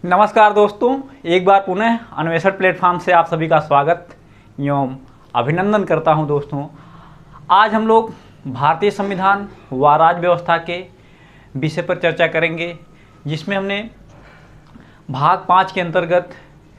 नमस्कार दोस्तों, एक बार पुनः अन्वेषण प्लेटफॉर्म से आप सभी का स्वागत एवं अभिनंदन करता हूं। दोस्तों, आज हम लोग भारतीय संविधान व राज्य व्यवस्था के विषय पर चर्चा करेंगे, जिसमें हमने भाग 5 के अंतर्गत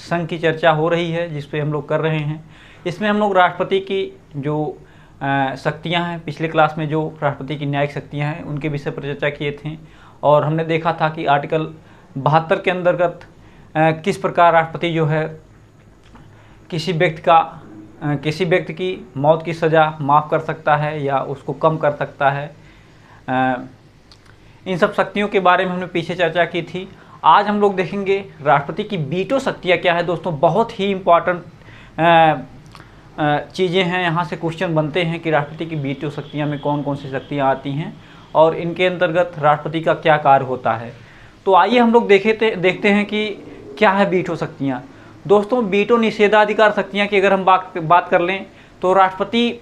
संघ की चर्चा हो रही है, जिस पे हम लोग कर रहे हैं। इसमें हम लोग राष्ट्रपति की जो शक्तियाँ हैं, पिछले क्लास में जो राष्ट्रपति की न्यायिक शक्तियाँ हैं उनके विषय पर चर्चा किए थे और हमने देखा था कि आर्टिकल 72 के अंतर्गत किस प्रकार राष्ट्रपति जो है किसी व्यक्ति की मौत की सज़ा माफ़ कर सकता है या उसको कम कर सकता है। इन सब शक्तियों के बारे में हमने पीछे चर्चा की थी। आज हम लोग देखेंगे राष्ट्रपति की वीटो शक्तियाँ क्या है। दोस्तों, बहुत ही इम्पॉर्टेंट चीज़ें हैं। यहाँ से क्वेश्चन बनते हैं कि राष्ट्रपति की वीटो शक्तियाँ में कौन कौन सी शक्तियाँ आती हैं और इनके अंतर्गत राष्ट्रपति का क्या कार्य होता है। तो आइए हम लोग देखते हैं कि क्या है वीटो शक्तियाँ। दोस्तों, वीटो निषेधाधिकार शक्तियाँ की अगर हम बात कर लें तो राष्ट्रपति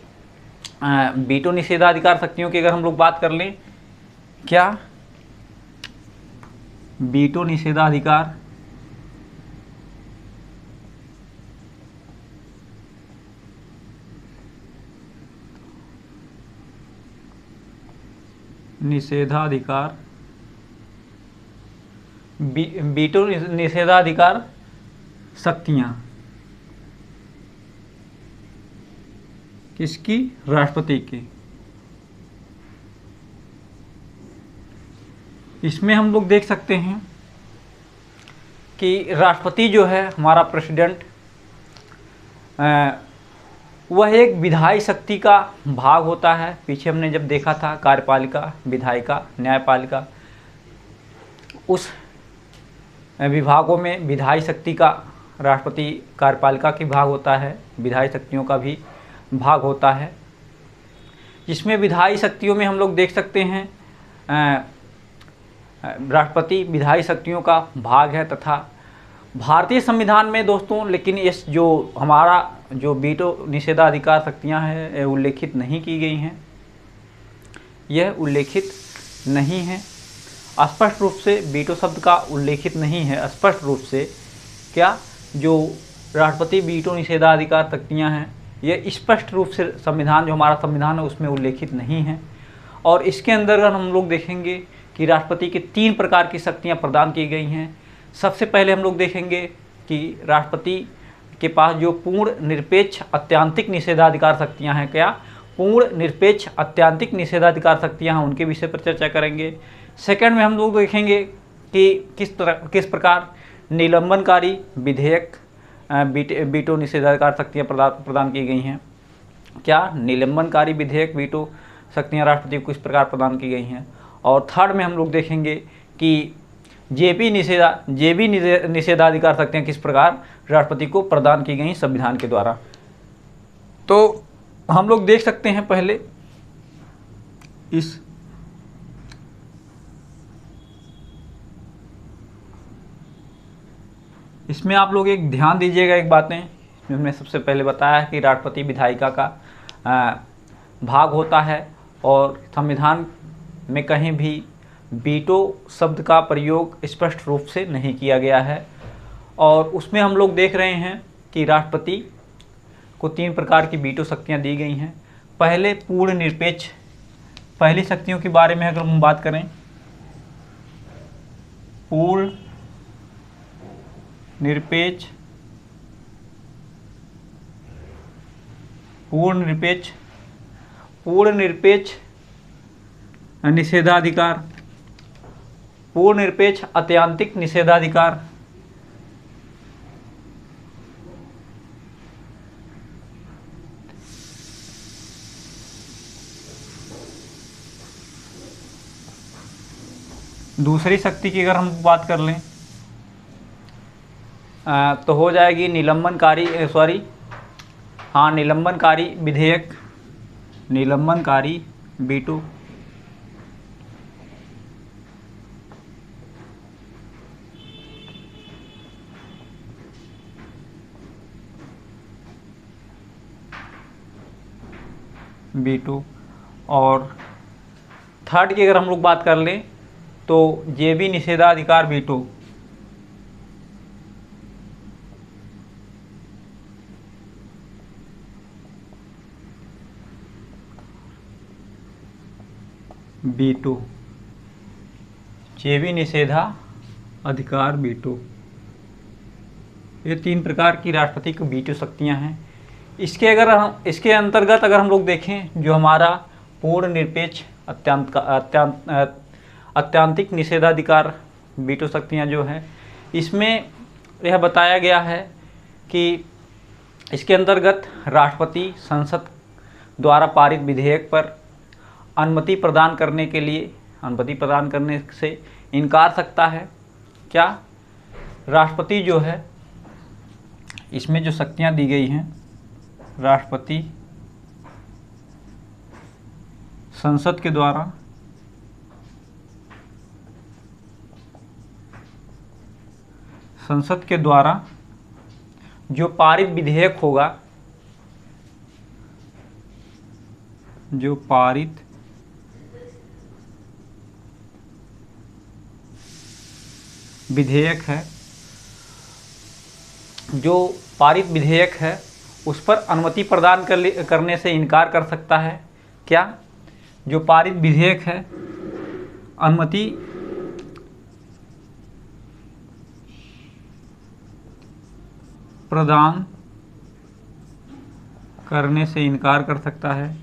वीटो निषेधाधिकार शक्तियों की अगर हम लोग बात कर लें, क्या वीटो निषेधाधिकार वीटो निषेधाधिकार शक्तियाँ किसकी? राष्ट्रपति की। इसमें हम लोग देख सकते हैं कि राष्ट्रपति जो है हमारा प्रेसिडेंट, वह एक विधायी शक्ति का भाग होता है। पीछे हमने जब देखा था कार्यपालिका, विधायिका, न्यायपालिका, उस विभागों में विधायी शक्ति का राष्ट्रपति कार्यपालिका की भाग होता है, विधायी शक्तियों का भी भाग होता है। जिसमें विधायी शक्तियों में हम लोग देख सकते हैं राष्ट्रपति विधायी शक्तियों का भाग है तथा भारतीय संविधान में दोस्तों, लेकिन इस जो हमारा जो वीटो निषेधाधिकार शक्तियाँ हैं उल्लेखित नहीं की गई हैं। यह उल्लेखित नहीं है स्पष्ट रूप से, वीटो शब्द का उल्लेखित नहीं है स्पष्ट रूप से। क्या जो राष्ट्रपति वीटो निषेधाधिकार शक्तियाँ हैं ये स्पष्ट रूप से संविधान, जो हमारा संविधान है उसमें उल्लेखित नहीं है। और इसके अंदर हम लोग देखेंगे कि राष्ट्रपति के 3 प्रकार की शक्तियाँ प्रदान की गई हैं। सबसे पहले हम लोग देखेंगे कि राष्ट्रपति के पास जो पूर्ण निरपेक्ष अत्यंतिक निषेधाधिकार शक्तियाँ हैं, क्या पूर्ण निरपेक्ष अत्यंतिक निषेधाधिकार शक्तियाँ हैं, उनके विषय पर चर्चा करेंगे। सेकंड में हम लोग देखेंगे कि किस प्रकार निलंबनकारी विधेयक वीटो निषेधाधिकार शक्तियाँ प्रदान की गई हैं। क्या निलंबनकारी विधेयक वीटो शक्तियाँ राष्ट्रपति को किस प्रकार प्रदान की गई हैं। और थर्ड में हम लोग देखेंगे कि जेबी निषेधाधिकार शक्तियाँ किस प्रकार राष्ट्रपति को प्रदान की गई संविधान के द्वारा। तो हम लोग देख सकते हैं पहले इसमें आप लोग एक ध्यान दीजिएगा एक बातें। इसमें सबसे पहले बताया कि राष्ट्रपति विधायिका का भाग होता है और संविधान में कहीं भी वीटो शब्द का प्रयोग स्पष्ट रूप से नहीं किया गया है। और उसमें हम लोग देख रहे हैं कि राष्ट्रपति को 3 प्रकार की वीटो शक्तियां दी गई हैं। पहले पूर्ण निरपेक्ष, पहली शक्तियों के बारे में अगर हम बात करें, पूर्ण निरपेक्ष निषेधाधिकार, पूर्ण निरपेक्ष अत्यंतिक निषेधाधिकार, दूसरी शक्ति की अगर हम बात कर लें तो हो जाएगी निलंबनकारी विधेयक, निलंबनकारी वीटो। और थर्ड की अगर हम लोग बात कर लें तो जेबी निषेधाधिकार वीटो, वीटो, चेवी निषेधाधिकार वीटो, ये 3 प्रकार की राष्ट्रपति की वीटो शक्तियाँ हैं। इसके अंतर्गत अगर हम लोग देखें, जो हमारा पूर्ण निरपेक्ष अत्यांतिक निषेधाधिकार वीटो शक्तियाँ जो हैं, इसमें यह बताया गया है कि इसके अंतर्गत राष्ट्रपति संसद द्वारा पारित विधेयक पर अनुमति प्रदान करने से इनकार सकता है। क्या? राष्ट्रपति जो है, इसमें जो शक्तियाँ दी गई हैं, राष्ट्रपति संसद के द्वारा जो पारित विधेयक होगा, जो पारित विधेयक है, उस पर अनुमति प्रदान करने से इनकार कर सकता है। क्या? जो पारित विधेयक है, अनुमति प्रदान करने से इनकार कर सकता है।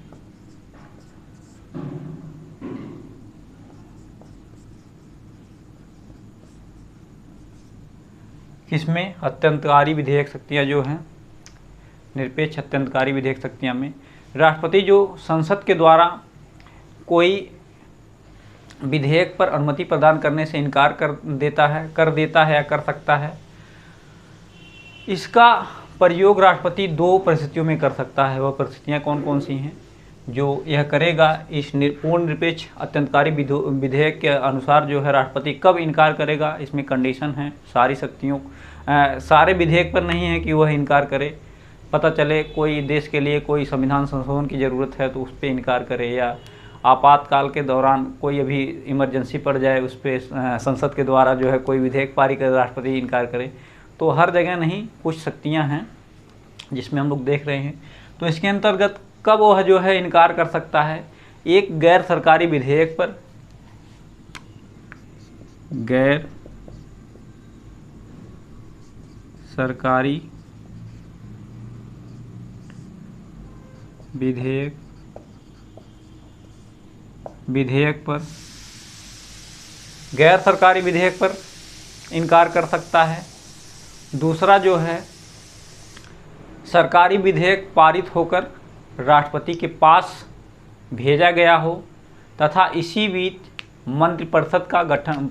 किसमें? अत्यंतकारी विधेयक शक्तियाँ जो हैं, निरपेक्ष अत्यंतकारी विधेयक शक्तियाँ में राष्ट्रपति जो संसद के द्वारा कोई विधेयक पर अनुमति प्रदान करने से इनकार कर देता है या कर सकता है, इसका प्रयोग राष्ट्रपति 2 परिस्थितियों में कर सकता है। वह परिस्थितियाँ कौन कौन सी हैं? जो यह करेगा, इस पूर्ण निरपेक्ष अत्यंतकारी विधेयक के अनुसार जो है राष्ट्रपति कब इनकार करेगा, इसमें कंडीशन है। सारे विधेयक पर नहीं है कि वह इनकार करे। पता चले कोई देश के लिए कोई संविधान संशोधन की ज़रूरत है तो उस पर इनकार करे, या आपातकाल के दौरान कोई अभी इमरजेंसी पड़ जाए, उस पर संसद के द्वारा जो है कोई विधेयक पारित कर राष्ट्रपति इनकार करे। तो हर जगह नहीं, कुछ शक्तियां हैं जिसमें हम लोग देख रहे हैं। तो इसके अंतर्गत कब वह जो है इनकार कर सकता है? एक गैर सरकारी विधेयक पर, गैर सरकारी विधेयक पर इनकार कर सकता है। दूसरा जो है, सरकारी विधेयक पारित होकर राष्ट्रपति के पास भेजा गया हो तथा इसी बीच मंत्रिपरिषद का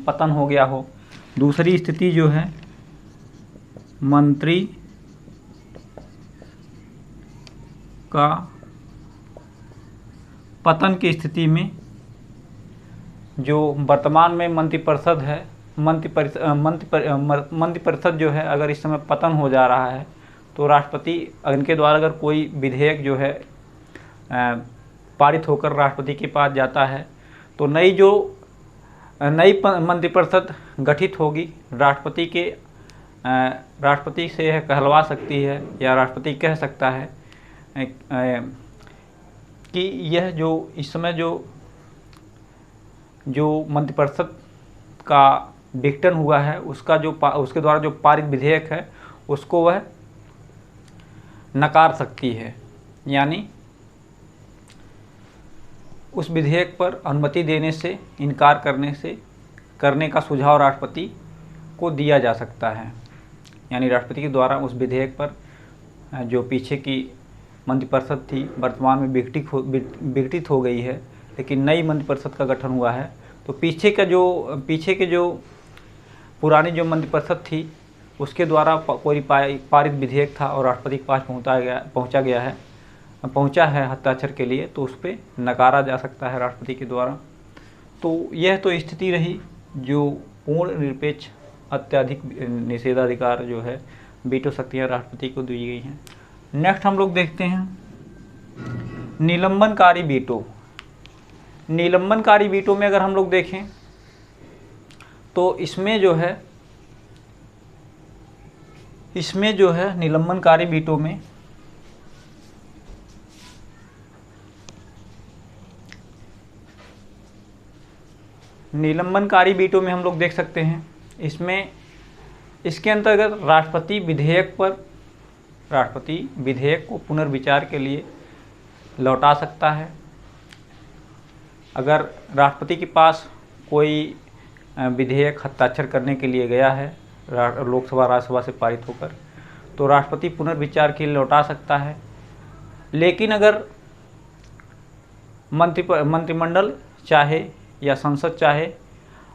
पतन हो गया हो। दूसरी स्थिति जो है, मंत्री का पतन की स्थिति में जो वर्तमान में मंत्रिपरिषद है, मंत्रिपरिषद जो है अगर इस समय पतन हो जा रहा है तो राष्ट्रपति इनके द्वारा अगर कोई विधेयक जो है पारित होकर राष्ट्रपति के पास जाता है तो नई मंत्रिपरिषद गठित होगी। राष्ट्रपति से यह कहलवा सकती है या राष्ट्रपति कह सकता है कि यह जो इस समय जो मंत्रिपरिषद का विघटन हुआ है उसके द्वारा जो पारित विधेयक है उसको वह नकार सकती है, यानी उस विधेयक पर अनुमति देने से इनकार करने का सुझाव राष्ट्रपति को दिया जा सकता है। यानी राष्ट्रपति के द्वारा उस विधेयक पर जो पीछे की मंत्रिपरिषद थी वर्तमान में विघटित हो गई है, लेकिन नई मंत्रिपरिषद का गठन हुआ है, तो पीछे के जो पुरानी जो मंत्रिपरिषद थी उसके द्वारा कोई पारित विधेयक था और राष्ट्रपति के पास पहुंचा है हस्ताक्षर के लिए, तो उस पर नकारा जा सकता है राष्ट्रपति के द्वारा। तो यह तो स्थिति रही जो पूर्ण निरपेक्ष अत्यधिक निषेधाधिकार जो है वीटो शक्तियाँ राष्ट्रपति को दी गई हैं। नेक्स्ट हम लोग देखते हैं निलंबनकारी वीटो। निलंबनकारी वीटो में अगर हम लोग देखें तो इसमें जो है निलंबनकारी वीटो में निलंबनकारी वीटो में हम लोग देख सकते हैं, इसमें इसके अंतर्गत राष्ट्रपति विधेयक को पुनर्विचार के लिए लौटा सकता है। अगर राष्ट्रपति के पास कोई विधेयक हस्ताक्षर करने के लिए गया है लोकसभा राज्यसभा से पारित होकर, तो राष्ट्रपति पुनर्विचार के लिए लौटा सकता है। लेकिन अगर मंत्रिमंडल चाहे या संसद चाहे,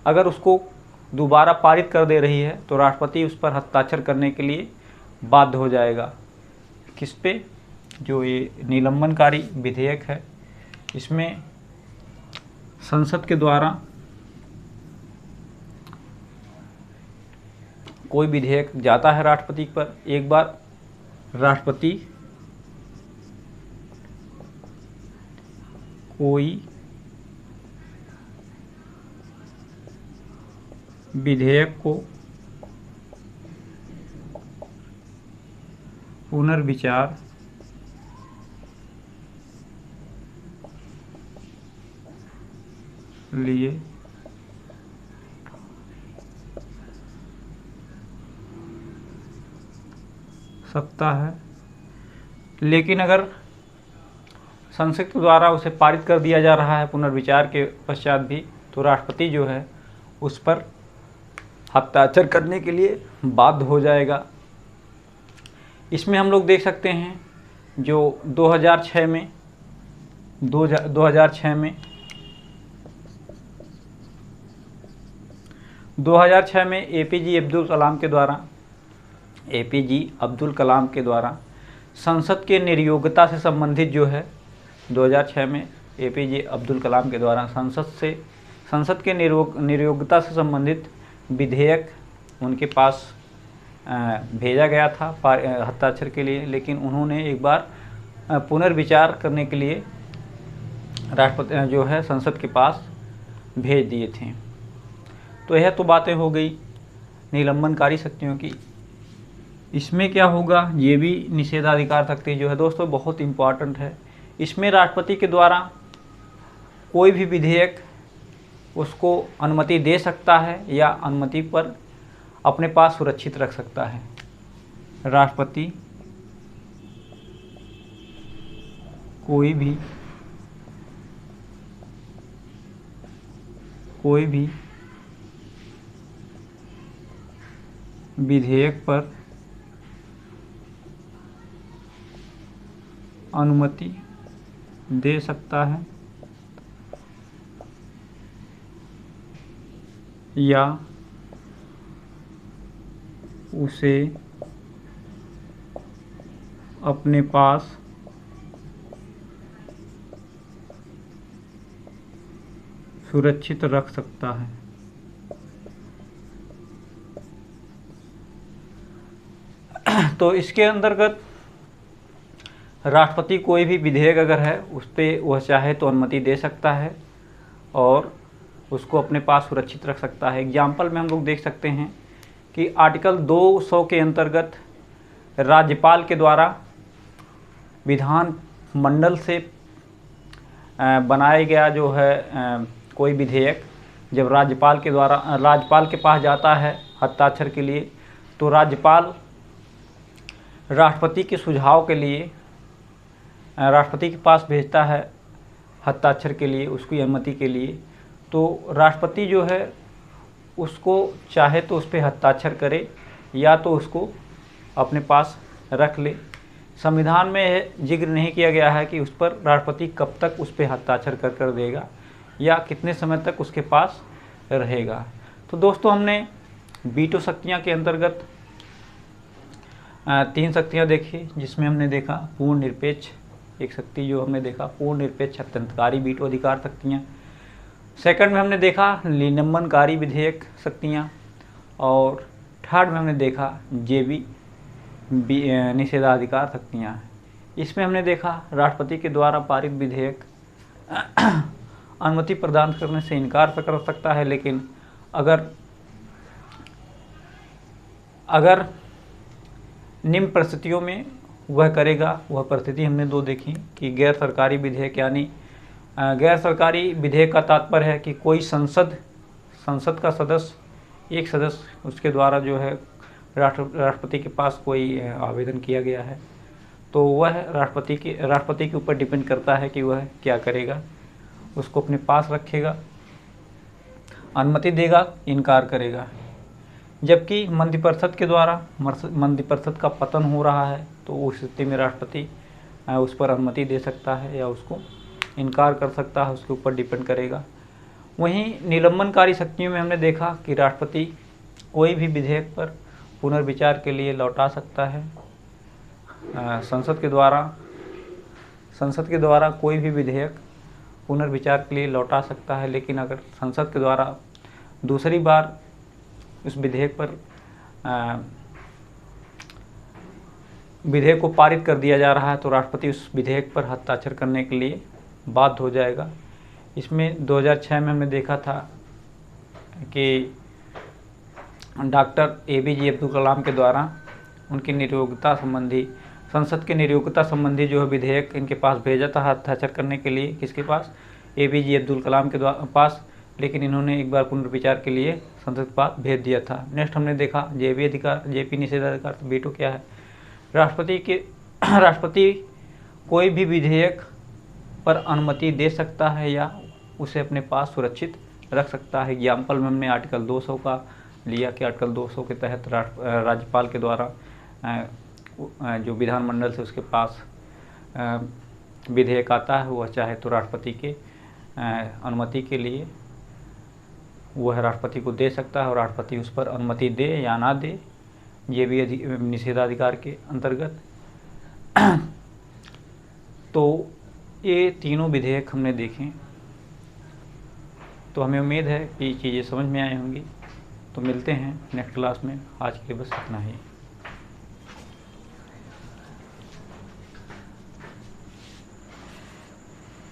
अगर उसको दोबारा पारित कर दे रही है तो राष्ट्रपति उस पर हस्ताक्षर करने के लिए बाध्य हो जाएगा। किस पे? जो ये निलंबनकारी विधेयक है, इसमें संसद के द्वारा कोई विधेयक जाता है राष्ट्रपति पर, एक बार राष्ट्रपति कोई विधेयक को पुनर्विचार लिए सकता है। लेकिन अगर संसद के द्वारा उसे पारित कर दिया जा रहा है पुनर्विचार के पश्चात भी, तो राष्ट्रपति जो है उस पर हस्ताक्षर करने के लिए बाध्य हो जाएगा। इसमें हम लोग देख सकते हैं जो 2006 में एपीजे अब्दुल कलाम के द्वारा संसद के निर्योग्यता से संबंधित जो है 2006 में एपीजे अब्दुल कलाम के द्वारा संसद के निर्योग्यता से संबंधित विधेयक उनके पास भेजा गया था हस्ताक्षर के लिए। लेकिन उन्होंने एक बार पुनर्विचार करने के लिए राष्ट्रपति जो है संसद के पास भेज दिए थे। तो यह तो बातें हो गई निलंबनकारी शक्तियों की। इसमें क्या होगा, ये भी निषेधाधिकार शक्ति जो है दोस्तों बहुत इम्पॉर्टेंट है। इसमें राष्ट्रपति के द्वारा कोई भी विधेयक उसको अनुमति दे सकता है या अनुमति पर अपने पास सुरक्षित रख सकता है। राष्ट्रपति कोई भी विधेयक पर अनुमति दे सकता है या उसे अपने पास सुरक्षित रख सकता है। तो इसके अंतर्गत राष्ट्रपति कोई भी विधेयक अगर है उस पर वह चाहे तो अनुमति दे सकता है और उसको अपने पास सुरक्षित रख सकता है। एग्जाम्पल में हम लोग देख सकते हैं कि आर्टिकल 200 के अंतर्गत राज्यपाल के द्वारा विधान मंडल से बनाया गया जो है कोई विधेयक जब राज्यपाल के पास जाता है हस्ताक्षर के लिए, तो राज्यपाल राष्ट्रपति के सुझाव के लिए राष्ट्रपति के पास भेजता है हस्ताक्षर के लिए, उसकी अनुमति के लिए। तो राष्ट्रपति जो है उसको चाहे तो उस पर हस्ताक्षर करे या तो उसको अपने पास रख ले। संविधान में जिक्र नहीं किया गया है कि उस पर राष्ट्रपति कब तक उस पर हस्ताक्षर कर देगा या कितने समय तक उसके पास रहेगा। तो दोस्तों हमने वीटो शक्तियाँ के अंतर्गत 3 शक्तियाँ देखी, जिसमें हमने देखा पूर्ण निरपेक्ष एक शक्ति जो हमने देखा पूर्ण निरपेक्ष अत्यंतकारी वीटो अधिकार शक्तियाँ। सेकंड में हमने देखा निलंबनकारी विधेयक शक्तियाँ और थर्ड में हमने देखा जेबी निषेधाधिकार शक्तियाँ। इसमें हमने देखा राष्ट्रपति के द्वारा पारित विधेयक अनुमति प्रदान करने से इनकार कर सकता है, लेकिन अगर निम्न परिस्थितियों में वह करेगा। वह परिस्थिति हमने 2 देखी कि गैर सरकारी विधेयक, यानी गैर सरकारी विधेयक का तात्पर्य है कि कोई संसद संसद का सदस्य, एक सदस्य उसके द्वारा जो है राष्ट्रपति के पास कोई आवेदन किया गया है तो वह राष्ट्रपति के ऊपर डिपेंड करता है कि वह क्या करेगा, उसको अपने पास रखेगा, अनुमति देगा, इनकार करेगा। जबकि मंत्रिपरिषद के द्वारा मंत्रिपरिषद का पतन हो रहा है तो उस स्थिति में राष्ट्रपति उस पर अनुमति दे सकता है या उसको इनकार कर सकता है, उसके ऊपर डिपेंड करेगा। वहीं निलंबनकारी शक्तियों में हमने देखा कि राष्ट्रपति कोई भी विधेयक पर पुनर्विचार के लिए लौटा सकता है। संसद के द्वारा कोई भी विधेयक पुनर्विचार के लिए लौटा सकता है, लेकिन अगर संसद के द्वारा दूसरी बार उस विधेयक को पारित कर दिया जा रहा है तो राष्ट्रपति उस विधेयक पर हस्ताक्षर करने के लिए बाध्य हो जाएगा। इसमें 2006 में हमने देखा था कि डॉक्टर APJ अब्दुल कलाम के द्वारा उनकी नियोक्ता संबंधी, संसद के नियोक्ता संबंधी जो है विधेयक इनके पास भेजा था हस्ताक्षर करने के लिए, किसके पास, APJ अब्दुल कलाम के पास, लेकिन इन्होंने एक बार पुनर्विचार के लिए संसद के पास भेज दिया था। नेक्स्ट हमने देखा JP निषेधाधिकार, वीटो क्या है, राष्ट्रपति कोई भी विधेयक पर अनुमति दे सकता है या उसे अपने पास सुरक्षित रख सकता है। एग्जाम्पल में हमने आर्टिकल 200 का लिया कि आर्टिकल 200 के तहत राज्यपाल के द्वारा जो विधानमंडल से उसके पास विधेयक आता है वह चाहे तो राष्ट्रपति के अनुमति के लिए वह राष्ट्रपति को दे सकता है और राष्ट्रपति उस पर अनुमति दे या ना दे, ये भी निषेधाधिकार के अंतर्गत। तो ये तीनों विधेयक हमने देखे, तो हमें उम्मीद है कि चीज़ें समझ में आई होंगी। तो मिलते हैं नेक्स्ट क्लास में, आज के लिए बस इतना ही।